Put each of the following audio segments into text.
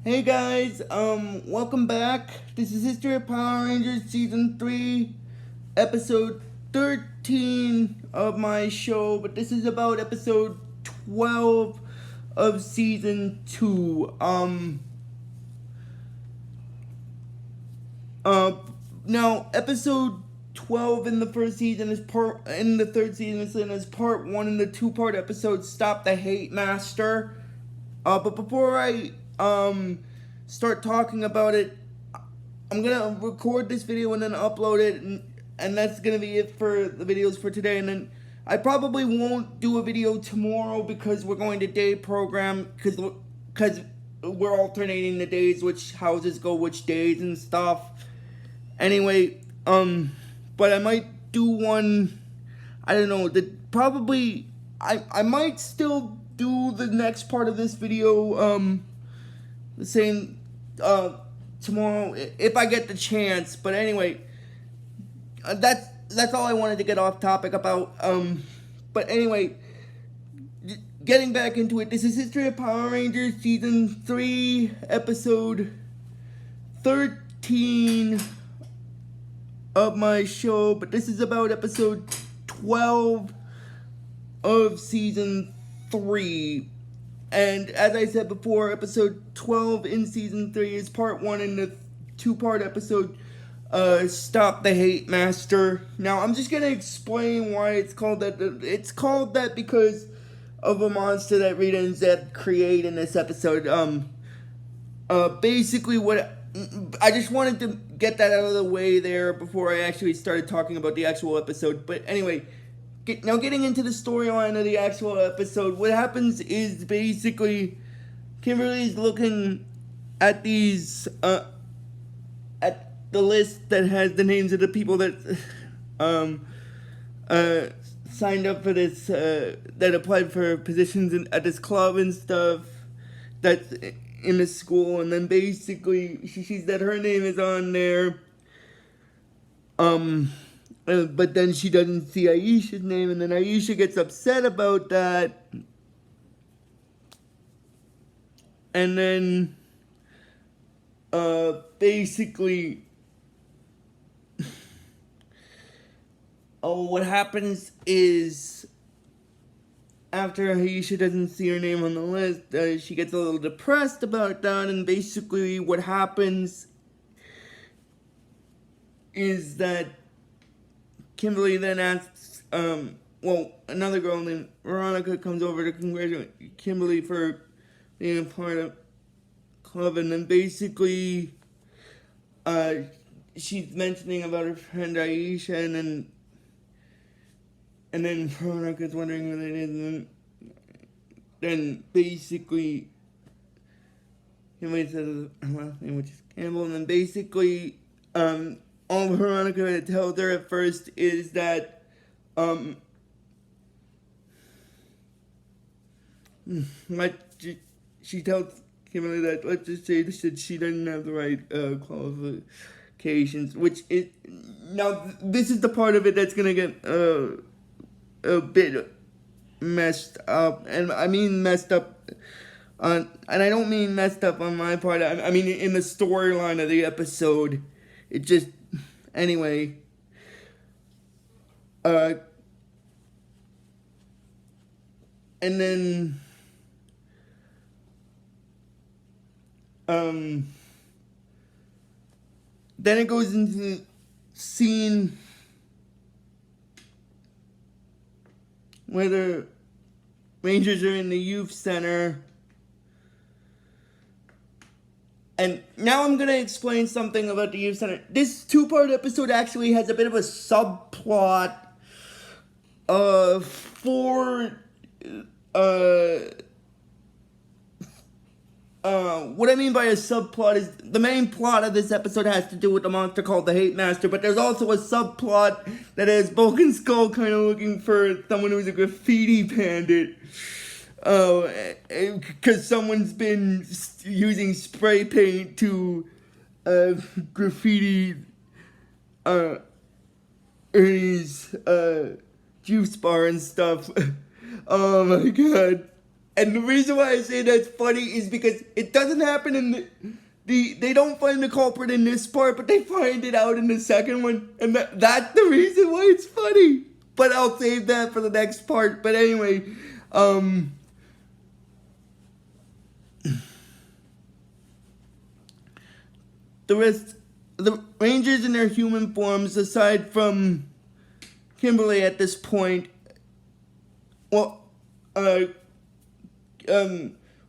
Hey guys, welcome back. This is History of Power Rangers Season 3, Episode 13 of my show, but this is about Episode 12 of Season 2. Uh, Now, Episode 12 in the first season in the third season is part 1 in the two-part episode, Stop the Hate Master. But before I start talking about it, I'm gonna record this video and then upload it, and that's gonna be it for the videos for today. And then I probably won't do a video tomorrow because we're going to day program because we're alternating the days, which houses go which days and stuff. Anyway, but I might do one. I don't know. I might still do the next part of this video the same tomorrow if I get the chance. But anyway, that's all I wanted to get off topic about. But anyway, getting back into it, this is History of Power Rangers Season 3, Episode 13 of my show, but this is about Episode 12 of Season 3. And as I said before, Episode 12 in Season 3 is part 1 in the two-part episode, Stop the Hate Master. Now, I'm just going to explain why it's called that. It's called that because of a monster that Rita and Zedd create in this episode. Basically what... I just wanted to get that out of the way there before I actually started talking about the actual episode. But anyway, now getting into the storyline of the actual episode, what happens is basically Kimberly's looking at these, at the list that has the names of the people that, signed up for this, that applied for positions at this club and stuff that's in the school, and then basically she sees that her name is on there, but then she doesn't see Aisha's name, and then Aisha gets upset about that, and then basically what happens is after Aisha doesn't see her name on the list, she gets a little depressed about that, and basically what happens is that Kimberly then asks, another girl named Veronica comes over to congratulate Kimberly for being a part of club, and then basically, she's mentioning about her friend Aisha, and then Veronica's wondering what it is, and then basically, Kimberly says her last name, which is Campbell, and then basically, all Veronica tells her at first is that, she tells Kimberly that, let's just say that she doesn't have the right qualifications, which is, now this is the part of it that's gonna get a bit messed up, and I mean messed up and I don't mean messed up on my part, I mean in the storyline of the episode. It just, anyway, and then then it goes into the scene where the Rangers are in the youth center. And now I'm going to explain something about the youth center. This two-part episode actually has a bit of a subplot for what I mean by a subplot is the main plot of this episode has to do with the monster called the Hate Master, but there's also a subplot that has Bulk and Skull kind of looking for someone who's a graffiti bandit. Because someone's been using spray paint to graffiti Ernie's juice bar and stuff. Oh my god. And the reason why I say that's funny is because it doesn't happen in they don't find the culprit in this part, but they find it out in the second one, and that's the reason why it's funny. But I'll save that for the next part. But anyway, the Rangers in their human forms, aside from Kimberly at this point, well,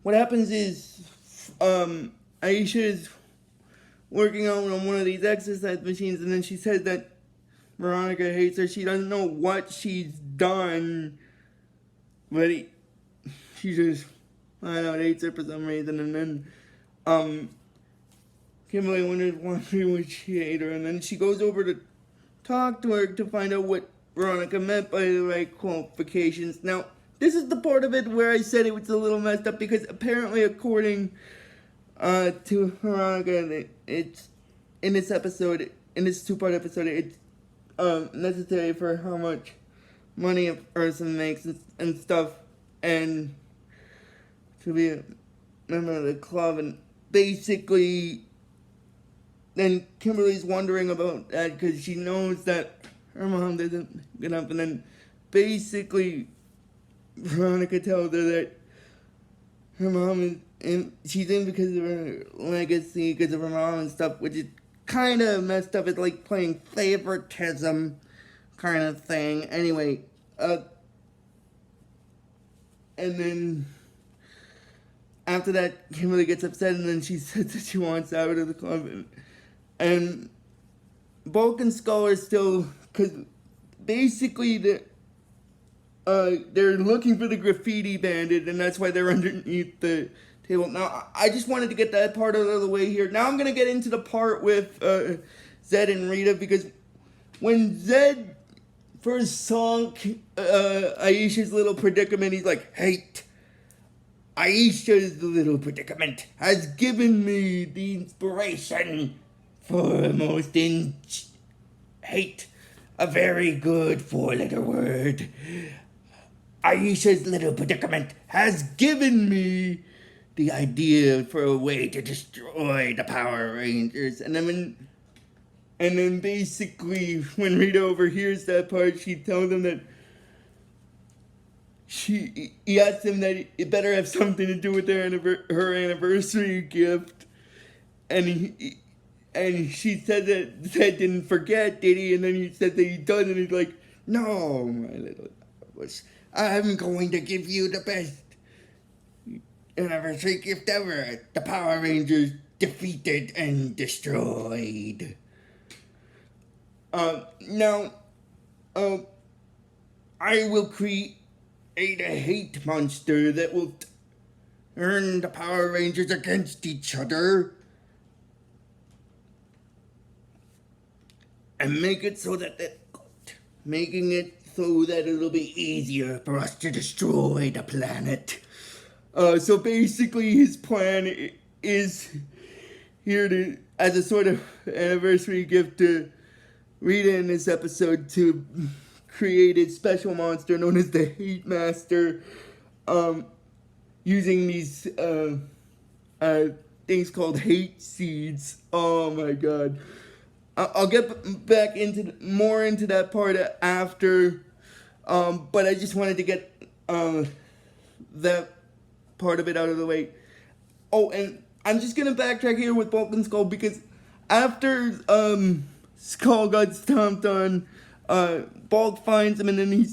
what happens is, Aisha is working out on one of these exercise machines, and then she says that Veronica hates her. She doesn't know what she's done, but she just, I don't know, hates her for some reason. And then, Kimberly wonders why would she hate her, and then she goes over to talk to her to find out what Veronica meant by the right qualifications. Now, this is the part of it where I said it was a little messed up, because apparently, according to Veronica, it's in this episode, in this two-part episode, it's necessary for how much money a person makes and stuff, and to be a member of the club. And basically, then Kimberly's wondering about that because she knows that her mom doesn't get up, and then basically Veronica tells her that her mom is she's in because of her legacy, because of her mom and stuff, which is kind of messed up. It's like playing favoritism kind of thing. Anyway, and then after that, Kimberly gets upset, and then she says that she wants out of the club. And Bulk and Skull are still, because basically they're looking for the graffiti bandit, and that's why they're underneath the table. Now, I just wanted to get that part out of the way here. Now I'm going to get into the part with Zed and Rita, because when Zed first saw Aisha's little predicament, he's like, hate. Aisha's little predicament has given me the inspiration for most hate. A very good four-letter word. Aisha's little predicament has given me the idea for a way to destroy the Power Rangers. And then basically, when Rita overhears that part, she tells him that he asked him that it better have something to do with her anniversary gift, and she said that Zed didn't forget, did he? And then he said that he does, and he's like, no, my little Elvis, I'm going to give you the best anniversary gift ever. The Power Rangers defeated and destroyed. Now, I will create a hate monster that will turn the Power Rangers against each other and make it so that it'll be easier for us to destroy the planet. So basically his plan is here to, as a sort of anniversary gift to Rita in this episode, to create a special monster known as the Hate Master, using these things called hate seeds. Oh my god. I'll get back more into that part after, but I just wanted to get that part of it out of the way. Oh, and I'm just gonna backtrack here with Bulk and Skull, because after Skull got stomped on, Bulk finds him, and then he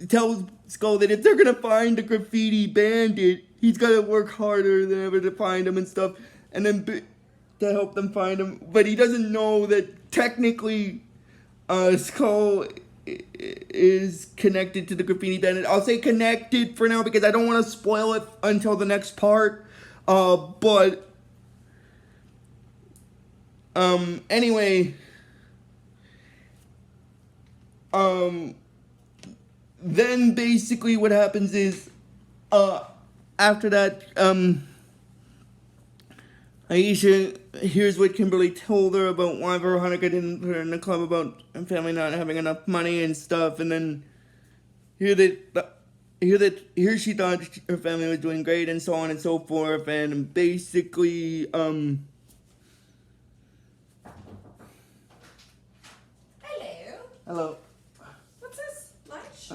tells Skull that if they're gonna find the graffiti bandit, he's gotta work harder than ever to find him and stuff, and then to help them find him. But he doesn't know that technically Skull is connected to the graffiti bandit. I'll say connected for now because I don't want to spoil it until the next part. But anyway, then basically what happens is, after that, Aisha hears what Kimberly told her about why Veronica didn't put her in the club, about her family not having enough money and stuff, and then hear that here she thought her family was doing great and so on and so forth, and basically Hello. hello. What's this? Lunch?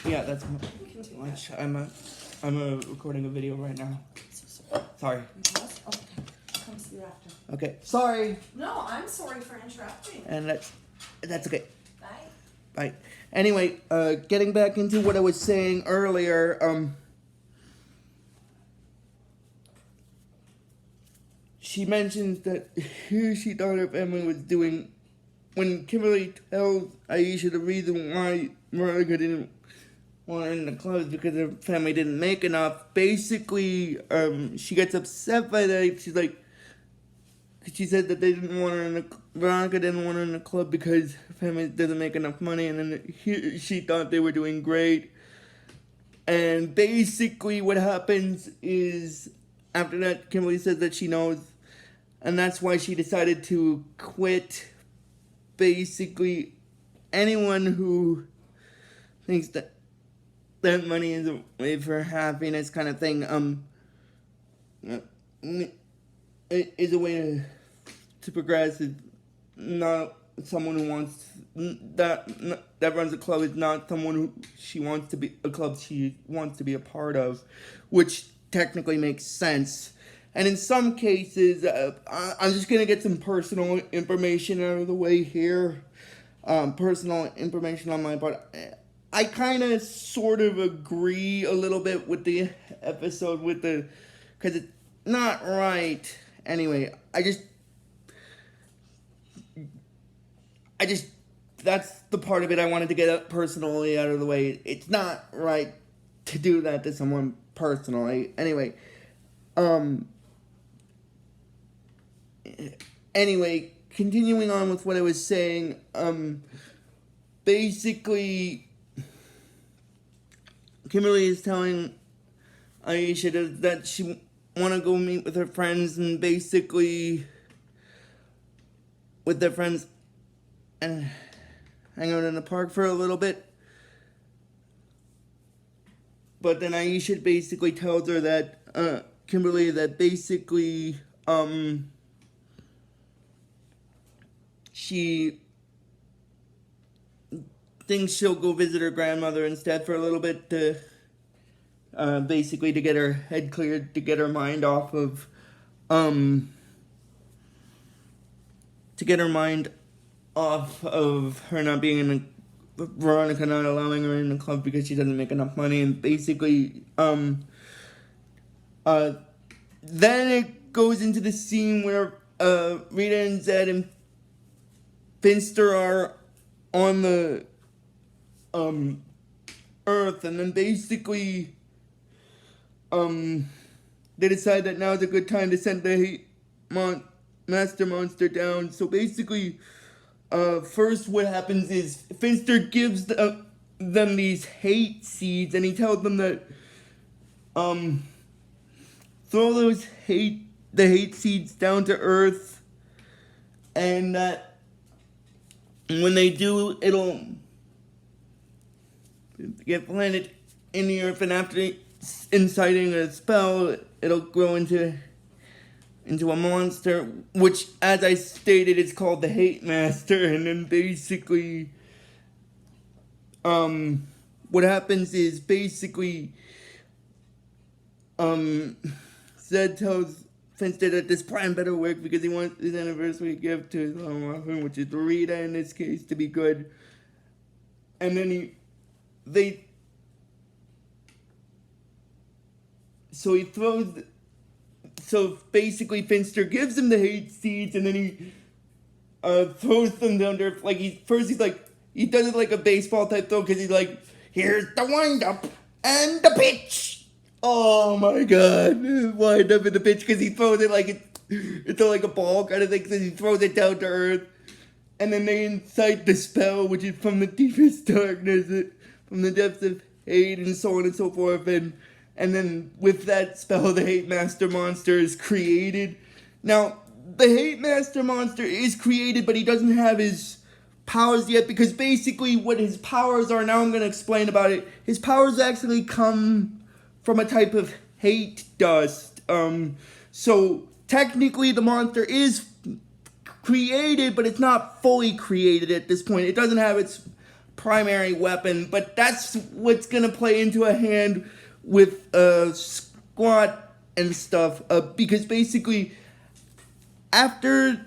Yeah, that's You can do lunch. I'm recording a video right now. Sorry. Yes? Okay. Come see you after. Okay. Sorry. No, I'm sorry for interrupting. And that's okay. Bye. Bye. Anyway, getting back into what I was saying earlier, she mentions that here she thought her family was doing. When Kimberly tells Aisha the reason why Veronica didn't want her in the club is because her family didn't make enough, basically, she gets upset by that. She's like, she said that they didn't want her in the, Veronica didn't want her in the club because her family doesn't make enough money, and then she thought they were doing great. And basically what happens is, after that, Kimberly says that she knows, and that's why she decided to quit. Basically, anyone who thinks that money is a way for happiness kind of thing, is a way to progress. Is not someone who wants that runs a club. Is not someone who she wants to be a club she wants to be a part of, which technically makes sense. And in some cases, I'm just gonna get some personal information out of the way here. Personal information on my part. I kind of sort of agree a little bit with the episode because it's not right. Anyway, I just, that's the part of it I wanted to get personally out of the way. It's not right to do that to someone personally. Anyway, continuing on with what I was saying, basically, Kimberly is telling Aisha that she want to go meet with her friends and basically with their friends and hang out in the park for a little bit. But then Aisha basically tells her that, Kimberly, that basically, she thinks she'll go visit her grandmother instead for a little bit to, basically to get her head cleared, to get her mind off of, to get her mind off of her not being in the, Veronica not allowing her in the club because she doesn't make enough money, and basically, then it goes into the scene where, Rita and Zed and Finster are on the, Earth, and then basically, they decide that now's a good time to send the Master Monster down. So basically, first what happens is Finster gives them these hate seeds, and he tells them that, throw the hate seeds down to Earth, and that when they do, it'll get planted in the Earth, and after inciting a spell, it'll grow into a monster, which, as I stated, is called the Hate Master. And then basically, what happens is basically, Zed tells Finster that this plan better work because he wants his anniversary gift to his home, which is Rita in this case, to be good. And then so basically Finster gives him the hate seeds, and then he throws them down there. Like he does it like a baseball type throw, because he's like, here's the wind up and the pitch. Oh my god, wind up and the pitch, because he throws it like it's like a ball kind of thing, because he throws it down to Earth. And then they incite the spell, which is from the deepest darkness, from the depths of hate, and so on and so forth. And then with that spell, the Hate Master Monster is created. Now, the Hate Master Monster is created, but he doesn't have his powers yet, because basically what his powers are, now I'm going to explain about it. His powers actually come from a type of hate dust. So technically the monster is created, but it's not fully created at this point. It doesn't have its primary weapon, but that's what's going to play into a hand with Squat and stuff, because basically after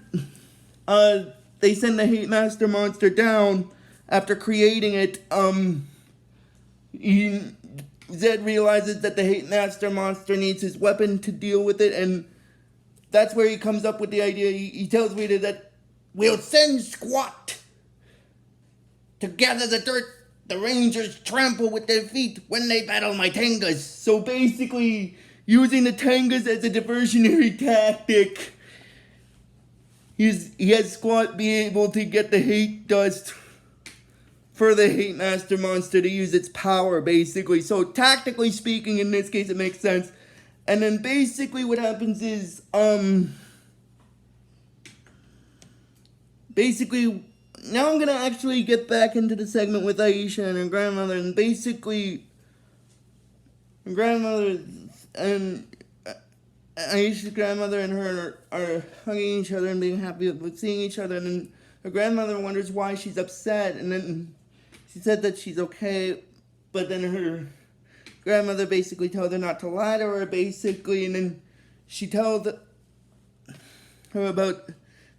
they send the Hate Master monster down after creating it, Zed realizes that the Hate Master monster needs his weapon to deal with it, and that's where he comes up with the idea. He tells Rita that we'll send Squat to gather the dirt the Rangers trample with their feet when they battle my Tengas. So basically, using the Tengas as a diversionary tactic, he has Squat be able to get the hate dust for the Hate Master monster to use its power, basically. So tactically speaking, in this case, it makes sense. And then basically what happens is, basically, now I'm gonna actually get back into the segment with Aisha and her grandmother, and basically, her grandmother and Aisha's grandmother and her are hugging each other and being happy with seeing each other, and then her grandmother wonders why she's upset, and then she said that she's okay, but then her grandmother basically told her not to lie to her, basically, and then she told her about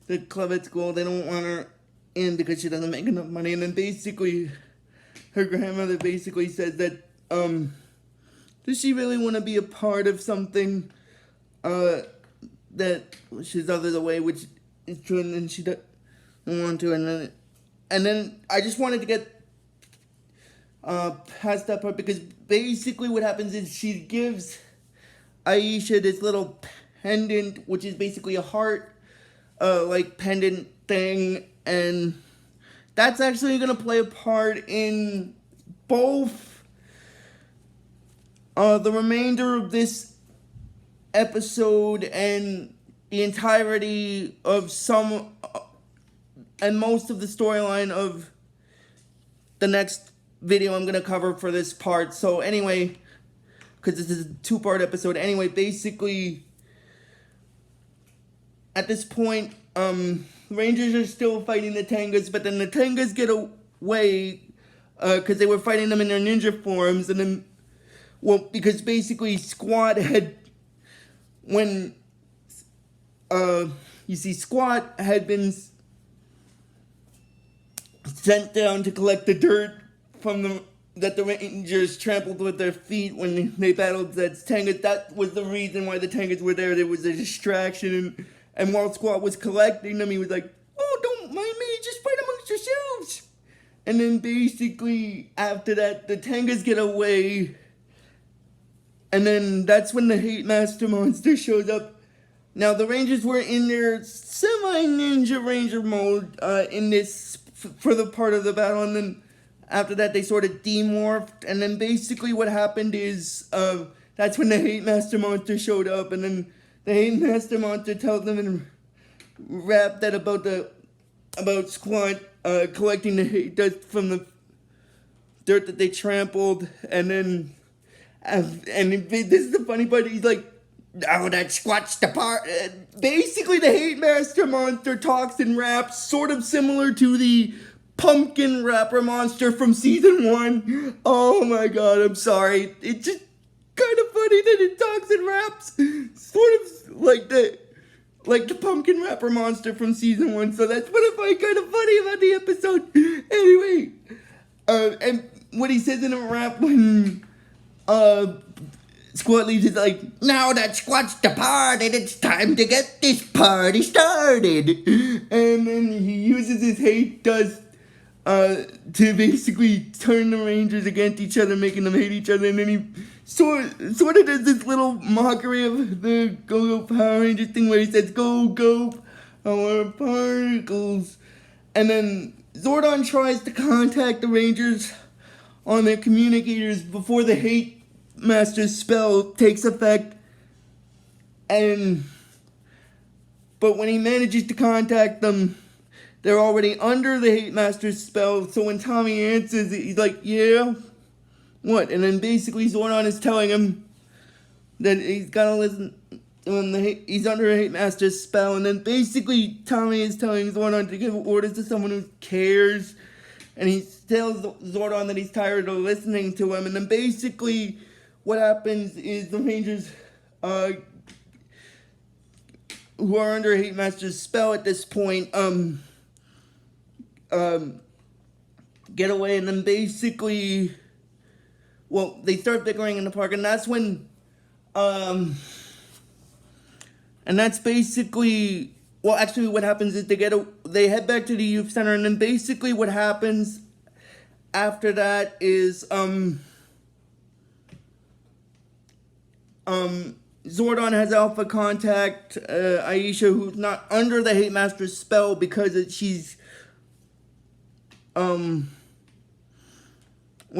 the club at school. They don't want her in because she doesn't make enough money, and then basically her grandmother basically said that does she really want to be a part of something that she's out of the way, which is true, and then she doesn't want to, and then I just wanted to get past that part, because basically what happens is she gives Aisha this little pendant, which is basically a heart like pendant thing, and that's actually gonna play a part in both the remainder of this episode and the entirety of some and most of the storyline of the next video I'm gonna cover for this part. So anyway, because this is a 2-part episode, anyway, basically at this point, Rangers are still fighting the Tengas, but then the Tengas get away because they were fighting them in their ninja forms, and then, well, because basically Squat had, when you see, Squat had been sent down to collect the dirt from that the Rangers trampled with their feet when they battled the Tengas. That was the reason why the Tengas were there. There was a distraction, and while Squat was collecting them, he was like, "Oh, don't mind me, just fight amongst yourselves." And then basically after that, the Tengas get away, and then that's when the Hate Master monster shows up. Now the Rangers were in their semi-ninja ranger mode in this for the part of the battle, and then after that they sort of demorphed, and then basically what happened is that's when the Hate Master monster showed up, and then the Hate Master monster tells them in rap that about Squat collecting the hate dust from the dirt that they trampled, and then this is the funny part. He's like, "Oh, that Squat's the part." Basically, the Hate Master monster talks and raps, sort of similar to the pumpkin rapper monster from season 1. Oh my god, I'm sorry. It's just kind of funny that it talks and raps, sort of like the pumpkin rapper monster from season 1. So that's what I find kind of funny about the episode. Anyway, and what he says in a rap when Squat leaves is like, "Now that Squat's departed, it's time to get this party started." And then he uses his hate dust to basically turn the Rangers against each other, making them hate each other, and then he sort of does this little mockery of the Go Power Rangers thing where he says, "Go, our particles." And then Zordon tries to contact the Rangers on their communicators before the Hate Master's spell takes effect, but when he manages to contact them, they're already under the Hate Master's spell. So when Tommy answers, he's like, yeah, what? And then basically Zordon is telling him that he's gotta listen when he's under a Hate Master's spell. And then basically Tommy is telling Zordon to give orders to someone who cares. And he tells Zordon that he's tired of listening to him. And then basically what happens is the Rangers, who are under Hate Master's spell at this point, get away. And then basically, well, they start bickering in the park. And that's when, and that's basically, well, actually what happens is they head back to the youth center, and then basically what happens after that is, Zordon has Alpha contact Aisha, who's not under the Hate Master's spell because she's, with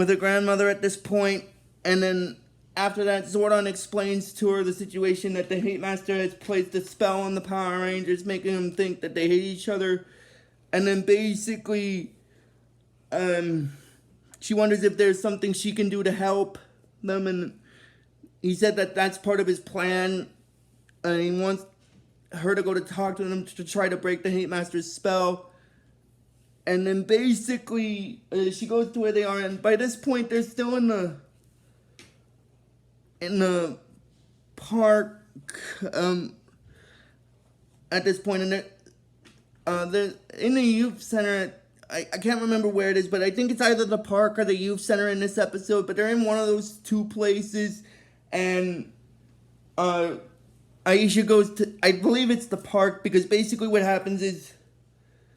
her grandmother at this point. And then after that, Zordon explains to her the situation that the Hate Master has placed a spell on the Power Rangers, making them think that they hate each other. And then basically, she wonders if there's something she can do to help them. And he said that that's part of his plan. And he wants her to go to talk to them to try to break the Hate Master's spell. And then basically, she goes to where they are. And by this point, they're still in the park at this point. And they're in the youth center. I can't remember where it is, but I think it's either the park or the youth center in this episode. But they're in one of those two places. And Aisha goes to, I believe it's the park, because basically what happens is,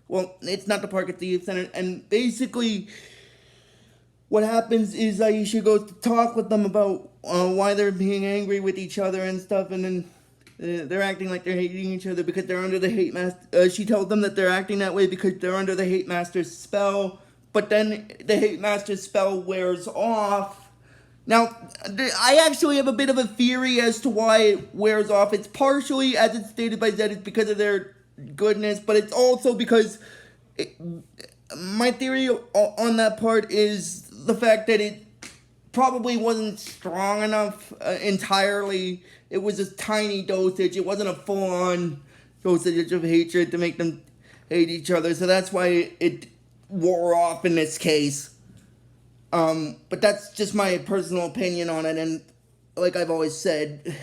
well, it's not the park, it's the youth center. And basically what happens is Aisha goes to talk with them about why they're being angry with each other and stuff. And then they're acting like they're hating each other because they're under the Hate Master. She tells them that they're acting that way because they're under the Hate Master's spell. But then the Hate Master's spell wears off. Now, I actually have a bit of a theory as to why it wears off. It's partially, as it's stated by Zed, it's because of their goodness, but it's also because my theory on that part is the fact that it probably wasn't strong enough entirely. It was a tiny dosage. It wasn't a full-on dosage of hatred to make them hate each other, so that's why it wore off in this case. But that's just my personal opinion on it, and like I've always said,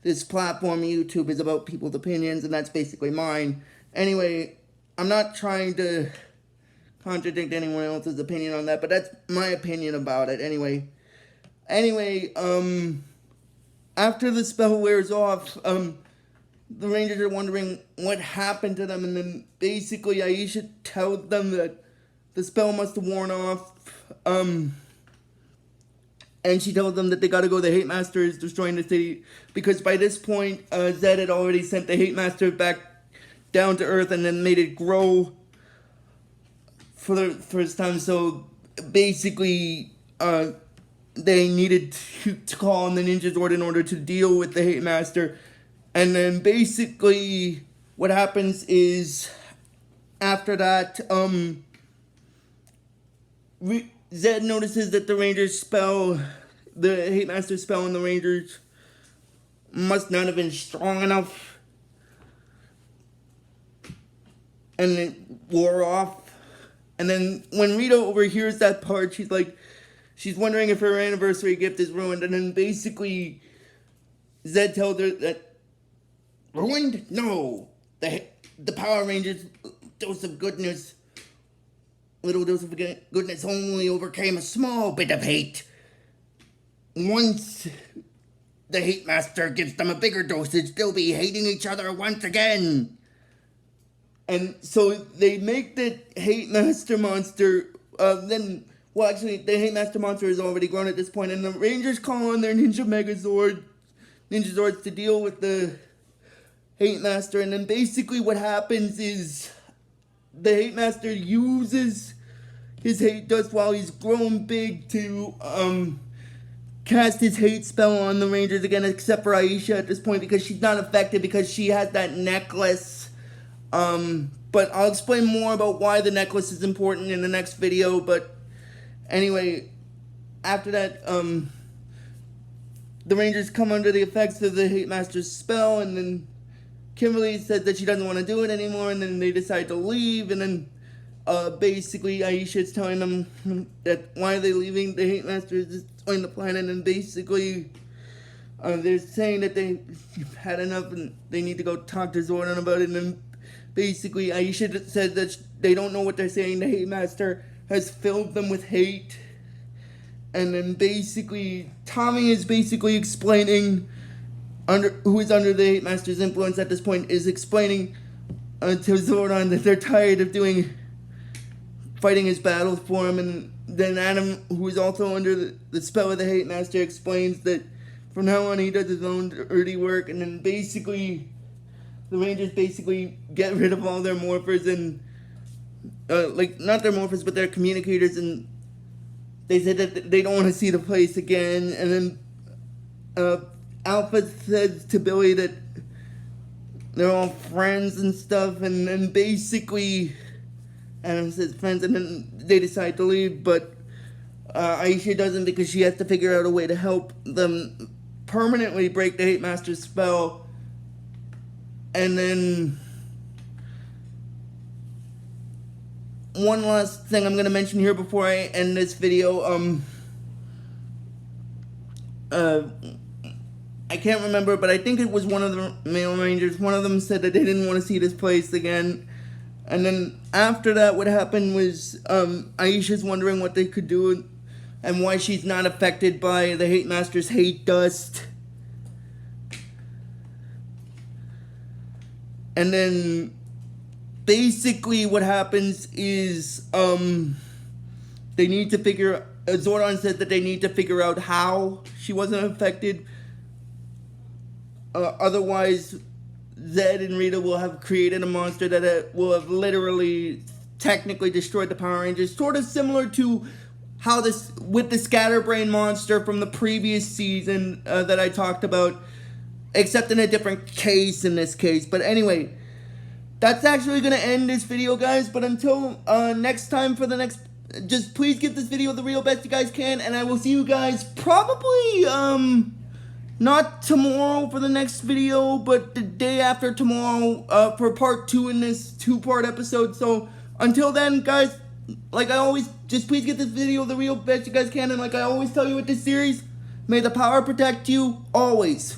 this platform, YouTube, is about people's opinions, and that's basically mine. Anyway, I'm not trying to contradict anyone else's opinion on that, but that's my opinion about it. Anyway, after the spell wears off, the Rangers are wondering what happened to them, and then basically Aisha tells them that the spell must have worn off. And she tells them that they gotta go. The Hate Master is destroying the city, because by this point, Zed had already sent the Hate Master back down to Earth and then made it grow for the first time. So basically, they needed to call on the Ninja Zord in order to deal with the Hate Master. And then basically, what happens is, after that, Zed notices that the Rangers spell, the Hate Master spell on the Rangers must not have been strong enough, and it wore off. And then when Rita overhears that part, she's wondering if her anniversary gift is ruined. And then basically Zed tells her that, ruined? No, the Power Rangers dose of goodness, little dose of goodness only overcame a small bit of hate. Once the Hate Master gives them a bigger dosage, they'll be hating each other once again. And so they make the Hate Master monster, the Hate Master monster is already grown at this point, and the Rangers call on their Ninja Zords to deal with the Hate Master. And then basically what happens is the Hate Master uses his hate dust while he's grown big to cast his hate spell on the Rangers again, except for Aisha at this point, because she's not affected, because she has that necklace But I'll explain more about why the necklace is important in the next video. But anyway, after that, the Rangers come under the effects of the Hate Master's spell, and then Kimberly said that she doesn't want to do it anymore, and then they decide to leave, and then basically Aisha's telling them that why are they leaving, the Hate Master is destroying the planet, and basically they're saying that they've had enough and they need to go talk to Zordon about it, and then basically Aisha said that they don't know what they're saying, the Hate Master has filled them with hate. And then basically, Tommy is basically explaining, who is under the Hate Master's influence at this point, is explaining to Zordon that they're tired of fighting his battles for him. And then Adam, who is also under the spell of the Hate Master, explains that from now on he does his own dirty work. And then basically, the Rangers basically get rid of all their morphers and, not their morphers, but their communicators, and they said that they don't want to see the place again. And then Alpha says to Billy that they're all friends and stuff. And then basically Adam says friends, and then they decide to leave. But Aisha doesn't, because she has to figure out a way to help them permanently break the Hate Master's spell. And then one last thing I'm going to mention here before I end this video. I can't remember, but I think it was one of the male Rangers. One of them said that they didn't want to see this place again. And then after that, what happened was Aisha's wondering what they could do and why she's not affected by the Hate Master's hate dust. And then basically what happens is they need to figure, Zordon said that they need to figure out how she wasn't affected. Otherwise, Zed and Rita will have created a monster that will have literally technically destroyed the Power Rangers. Sort of similar to how this, with the Scatterbrain monster from the previous season that I talked about, except in a different case in this case. But anyway, that's actually going to end this video, guys. But until next time for the next, just please give this video the real best you guys can. And I will see you guys probably, not tomorrow for the next video, but the day after tomorrow for part 2 in this 2-part episode. So until then, guys, like I always, just please give this video the real best you guys can. And like I always tell you with this series, may the power protect you always.